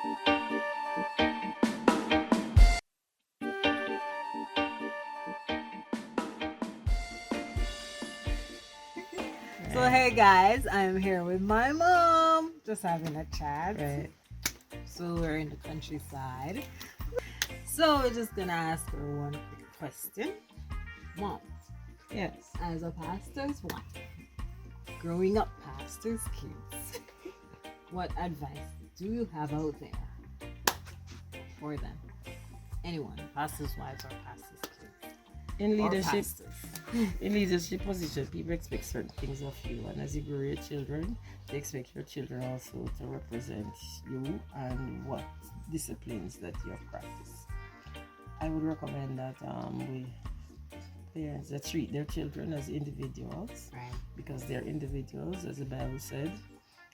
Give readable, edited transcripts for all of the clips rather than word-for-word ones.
So hey guys, I'm here with my mom, just having a chat. Right. So we're in the countryside. So we're just gonna ask her one quick question. Mom, Yes. as a pastor's wife, growing up pastor's kids, what advice do you have out there for them? Anyone, pastors' wives or pastors' kids? In Or leadership, pastors. in leadership position, people expect certain things of you, and as you grow your children, they expect your children also to represent you and what disciplines that you have practiced. I would recommend that we parents that treat their children as individuals, Right. because they're individuals, as the Bible said,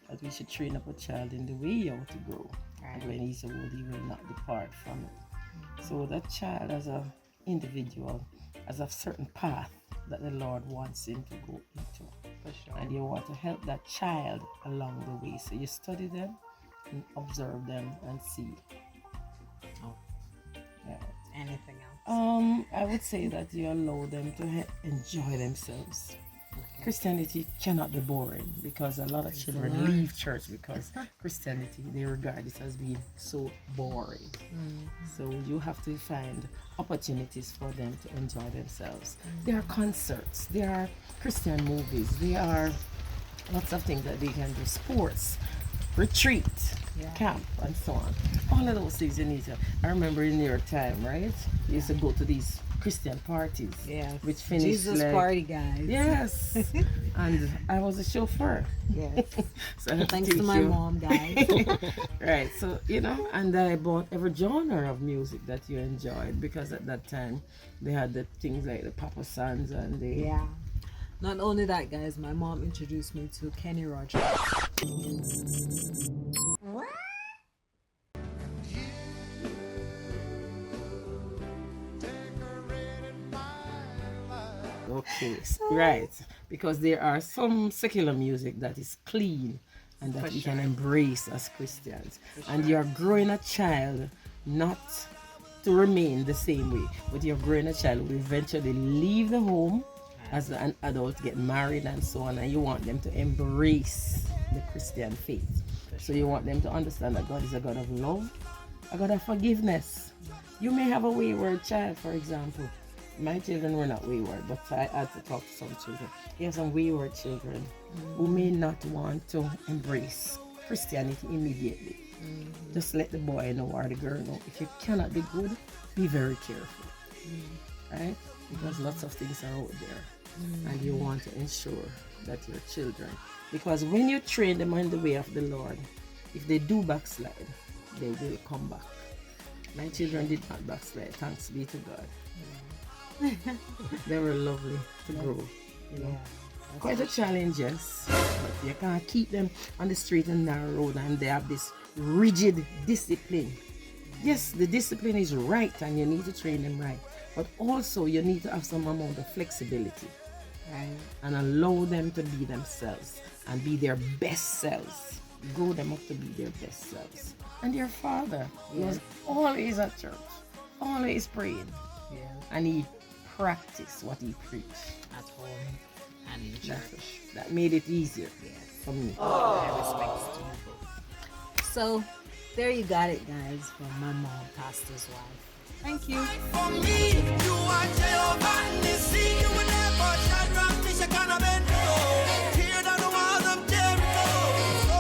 that we should train up a child in the way he ought to grow. Right. And when he's old, he will not depart from it. So that child, as an individual, has a certain path that the Lord wants him to go into. For sure. And you want to help that child along the way. So you study them and observe them and see. Oh. Yeah. Anything else? I would say that you allow them to enjoy themselves. Christianity cannot be boring, because a lot of children leave church because Christianity, they regard it as being so boring. So you have to find opportunities for them to enjoy themselves. There are concerts, there are Christian movies, there are lots of things that they can do, sports, retreat, camp, and so on. All of those things you need to. I remember in your time, right? You used to go to these Christian parties. Yes. Which finished Jesus like, party, guys. Yes. And I was a chauffeur. Yes. So I had Thanks teach to my you. mom, guys. Right. So, and I bought every genre of music that you enjoyed, because at that time they had the things like the Papa Sons and the Yeah. Not only that, guys, my mom introduced me to Kenny Rogers. Okay, right. Because there are some secular music that is clean and that For we sure. can embrace as Christians. And you're growing a child not to remain the same way, but you're growing a child who will eventually leave the home as an adult, get married and so on, and you want them to embrace the Christian faith. So you want them to understand that God is a God of love, a God of forgiveness. You may have a wayward child, for example. My children were not wayward, but I had to talk to some children. You have some wayward children who may not want to embrace Christianity immediately. Just let the boy know or the girl know. If you cannot be good, be very careful. Right? Because lots of things are out there. And you want to ensure that your children, because when you train them in the way of the Lord, if they do backslide, they will come back. My children did not backslide, thanks be to God. They were lovely to grow. Quite a challenge, yes. But you can't keep them on the straight and narrow road and they have this rigid discipline. Yes, the discipline is right and you need to train them right. But also you need to have some amount of flexibility. Right. And allow them to be themselves and be their best selves. Grow them up to be their best selves. And your father was always at church, always praying. Yeah. And he practiced what he preached. At home and in church. That made it easier for me. I respect you both. So, there you got it, guys, from my mom, pastor's wife. Thank you. For me, you are Jehovah.